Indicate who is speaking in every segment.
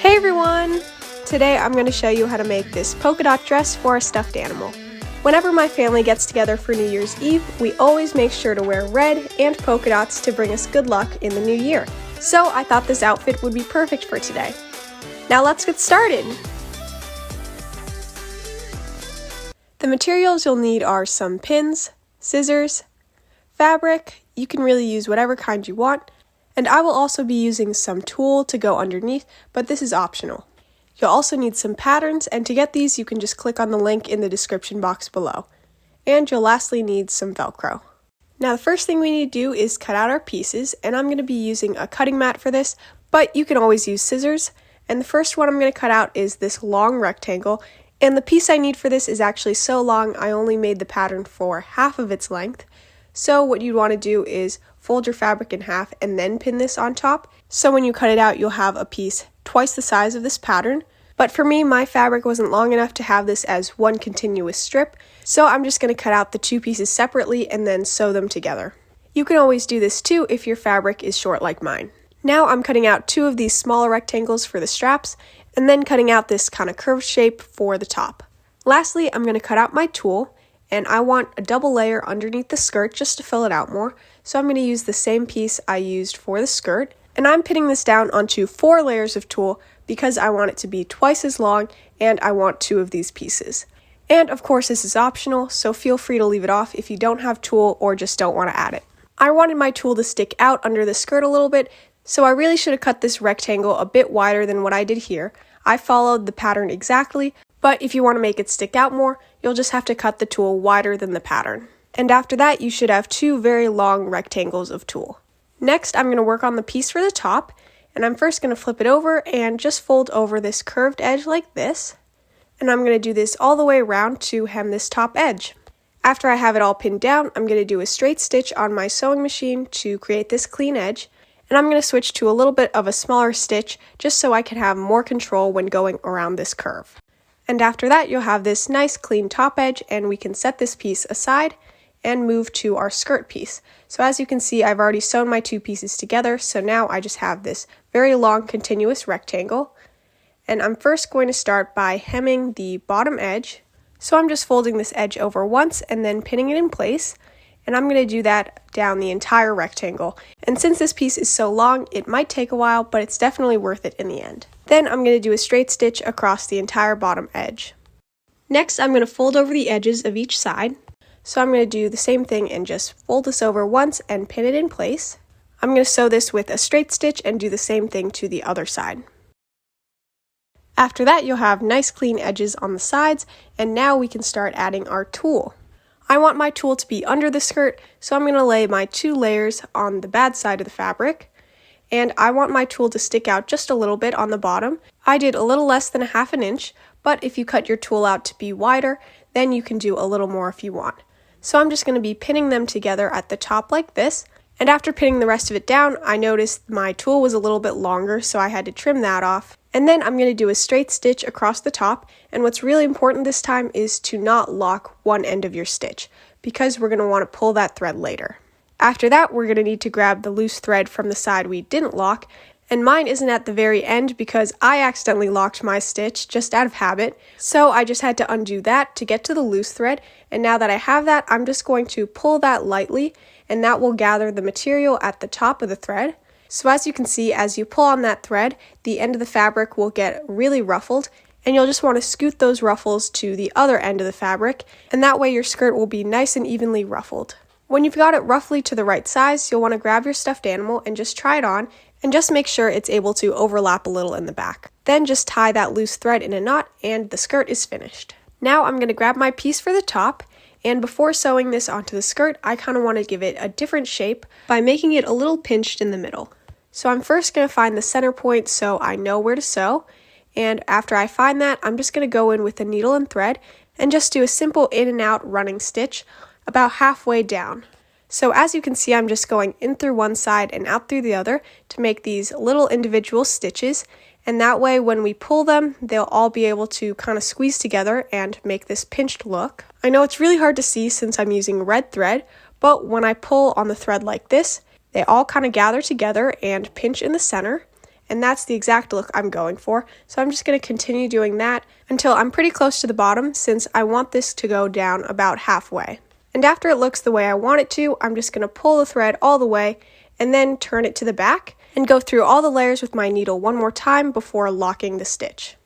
Speaker 1: Hey everyone! Today I'm going to show you how to make this polka dot dress for a stuffed animal. Whenever my family gets together for New Year's Eve, we always make sure to wear red and polka dots to bring us good luck in the new year. So I thought this outfit would be perfect for today. Now let's get started! The materials you'll need are some pins, scissors, fabric, you can really use whatever kind you want, and I will also be using some tulle to go underneath, but this is optional. You'll also need some patterns, and to get these you can just click on the link in the description box below. And you'll lastly need some Velcro. Now the first thing we need to do is cut out our pieces, and I'm going to be using a cutting mat for this, but you can always use scissors. And the first one I'm going to cut out is this long rectangle, and the piece I need for this is actually so long I only made the pattern for half of its length. So what you'd want to do is fold your fabric in half and then pin this on top. So when you cut it out, you'll have a piece twice the size of this pattern. But for me, my fabric wasn't long enough to have this as one continuous strip, so I'm just going to cut out the two pieces separately and then sew them together. You can always do this too if your fabric is short like mine. Now I'm cutting out two of these smaller rectangles for the straps, and then cutting out this kind of curved shape for the top. Lastly, I'm going to cut out my tulle. And I want a double layer underneath the skirt just to fill it out more. So I'm going to use the same piece I used for the skirt. And I'm pinning this down onto 4 layers of tulle because I want it to be twice as long and I want 2 of these pieces. And of course this is optional, so feel free to leave it off if you don't have tulle or just don't want to add it. I wanted my tulle to stick out under the skirt a little bit, so I really should have cut this rectangle a bit wider than what I did here. I followed the pattern exactly, but if you want to make it stick out more, you'll just have to cut the tulle wider than the pattern. And after that, you should have 2 very long rectangles of tulle. Next, I'm going to work on the piece for the top, and I'm first going to flip it over and just fold over this curved edge like this. And I'm going to do this all the way around to hem this top edge. After I have it all pinned down, I'm going to do a straight stitch on my sewing machine to create this clean edge. And I'm going to switch to a little bit of a smaller stitch just so I can have more control when going around this curve. And after that, you'll have this nice clean top edge, and we can set this piece aside and move to our skirt piece. So as you can see, I've already sewn my 2 pieces together, so now I just have this very long continuous rectangle. And I'm first going to start by hemming the bottom edge. So I'm just folding this edge over once and then pinning it in place. And I'm going to do that down the entire rectangle. And since this piece is so long, it might take a while, but it's definitely worth it in the end. Then I'm going to do a straight stitch across the entire bottom edge. Next, I'm going to fold over the edges of each side. So I'm going to do the same thing and just fold this over once and pin it in place. I'm going to sew this with a straight stitch and do the same thing to the other side. After that, you'll have nice clean edges on the sides, and now we can start adding our tulle. I want my tulle to be under the skirt, so I'm going to lay my 2 layers on the bad side of the fabric. And I want my tulle to stick out just a little bit on the bottom. I did a little less than 1/2 inch, but if you cut your tulle out to be wider, then you can do a little more if you want. So I'm just going to be pinning them together at the top like this. And after pinning the rest of it down, I noticed my tulle was a little bit longer, so I had to trim that off. And then I'm going to do a straight stitch across the top, and what's really important this time is to not lock one end of your stitch, because we're going to want to pull that thread later. After that, we're going to need to grab the loose thread from the side we didn't lock, and mine isn't at the very end because I accidentally locked my stitch just out of habit, so I just had to undo that to get to the loose thread, and now that I have that, I'm just going to pull that lightly, and that will gather the material at the top of the thread. So as you can see, as you pull on that thread, the end of the fabric will get really ruffled, and you'll just want to scoot those ruffles to the other end of the fabric, and that way your skirt will be nice and evenly ruffled. When you've got it roughly to the right size, you'll want to grab your stuffed animal and just try it on, and just make sure it's able to overlap a little in the back. Then just tie that loose thread in a knot, and the skirt is finished. Now I'm going to grab my piece for the top, and before sewing this onto the skirt, I kind of want to give it a different shape by making it a little pinched in the middle. So I'm first going to find the center point so I know where to sew, and after I find that, I'm just going to go in with a needle and thread and just do a simple in and out running stitch about halfway down. So as you can see, I'm just going in through one side and out through the other to make these little individual stitches, and that way when we pull them, they'll all be able to kind of squeeze together and make this pinched look. I know it's really hard to see since I'm using red thread, but when I pull on the thread like this, they all kind of gather together and pinch in the center, and that's the exact look I'm going for. So I'm just going to continue doing that until I'm pretty close to the bottom, since I want this to go down about halfway. And after it looks the way I want it to, I'm just going to pull the thread all the way and then turn it to the back and go through all the layers with my needle one more time before locking the stitch.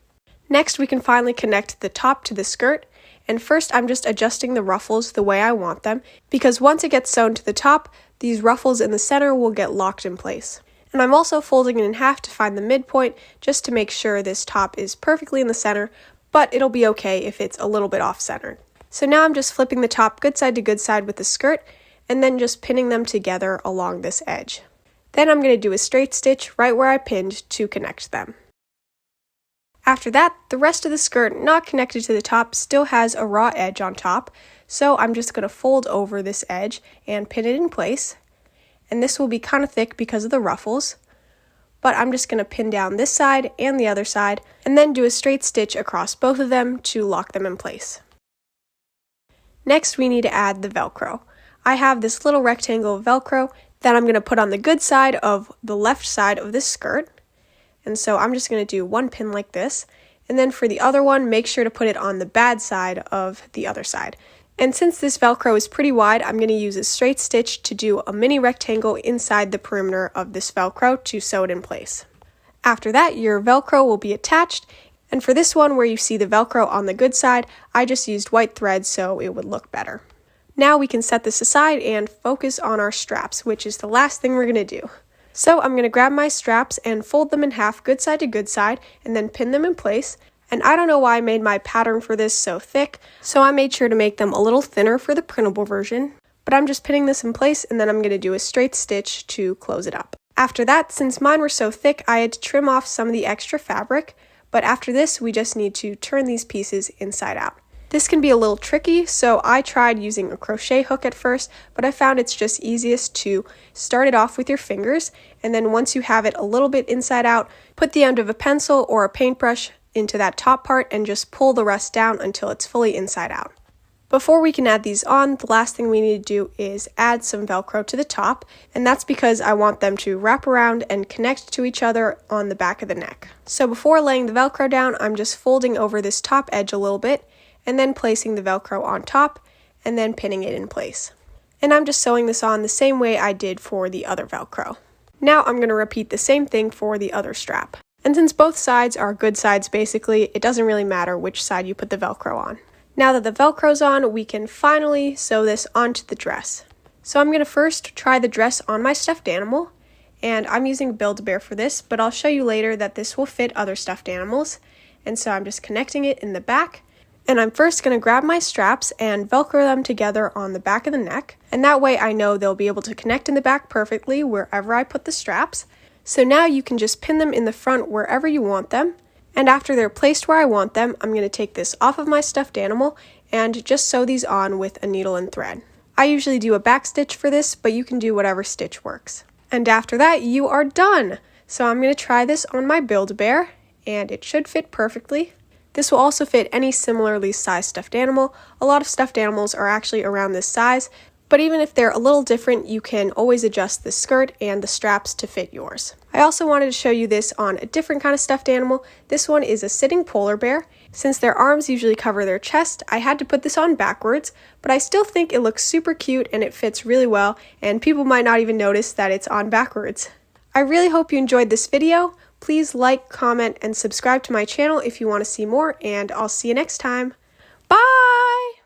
Speaker 1: Next, we can finally connect the top to the skirt, and first I'm just adjusting the ruffles the way I want them, because once it gets sewn to the top, these ruffles in the center will get locked in place. And I'm also folding it in half to find the midpoint, just to make sure this top is perfectly in the center, but it'll be okay if it's a little bit off-centered. So now I'm just flipping the top good side to good side with the skirt, and then just pinning them together along this edge. Then I'm going to do a straight stitch right where I pinned to connect them. After that, the rest of the skirt not connected to the top still has a raw edge on top, so I'm just going to fold over this edge and pin it in place. And this will be kind of thick because of the ruffles, but I'm just going to pin down this side and the other side, and then do a straight stitch across both of them to lock them in place. Next, we need to add the Velcro. I have this little rectangle of Velcro that I'm going to put on the good side of the left side of this skirt. And so I'm just going to do one pin like this, and then for the other one, make sure to put it on the bad side of the other side. And since this Velcro is pretty wide, I'm going to use a straight stitch to do a mini rectangle inside the perimeter of this Velcro to sew it in place. After that, your Velcro will be attached, and for this one where you see the Velcro on the good side, I just used white thread so it would look better. Now we can set this aside and focus on our straps, which is the last thing we're going to do. So I'm going to grab my straps and fold them in half good side to good side and then pin them in place. And I don't know why I made my pattern for this so thick, so I made sure to make them a little thinner for the printable version. But I'm just pinning this in place, and then I'm going to do a straight stitch to close it up. After that, since mine were so thick, I had to trim off some of the extra fabric, but after this we just need to turn these pieces inside out. This can be a little tricky, so I tried using a crochet hook at first, but I found it's just easiest to start it off with your fingers, and then once you have it a little bit inside out, put the end of a pencil or a paintbrush into that top part and just pull the rest down until it's fully inside out. Before we can add these on, the last thing we need to do is add some Velcro to the top, and that's because I want them to wrap around and connect to each other on the back of the neck. So before laying the Velcro down, I'm just folding over this top edge a little bit, and then placing the Velcro on top, and then pinning it in place. And I'm just sewing this on the same way I did for the other Velcro. Now I'm going to repeat the same thing for the other strap. And since both sides are good sides basically, it doesn't really matter which side you put the Velcro on. Now that the Velcro's on, we can finally sew this onto the dress. So I'm going to first try the dress on my stuffed animal, and I'm using Build-A-Bear for this, but I'll show you later that this will fit other stuffed animals. And so I'm just connecting it in the back. And I'm first going to grab my straps and Velcro them together on the back of the neck, and that way I know they'll be able to connect in the back perfectly wherever I put the straps. So now you can just pin them in the front wherever you want them, and after they're placed where I want them, I'm going to take this off of my stuffed animal and just sew these on with a needle and thread. I usually do a back stitch for this, but you can do whatever stitch works. And after that, you are done! So I'm going to try this on my Build-A-Bear, and it should fit perfectly. This will also fit any similarly sized stuffed animal. A lot of stuffed animals are actually around this size, but even if they're a little different, you can always adjust the skirt and the straps to fit yours. I also wanted to show you this on a different kind of stuffed animal. This one is a sitting polar bear. Since their arms usually cover their chest, I had to put this on backwards, but I still think it looks super cute and it fits really well, and people might not even notice that it's on backwards. I really hope you enjoyed this video. Please like, comment, and subscribe to my channel if you want to see more, and I'll see you next time. Bye!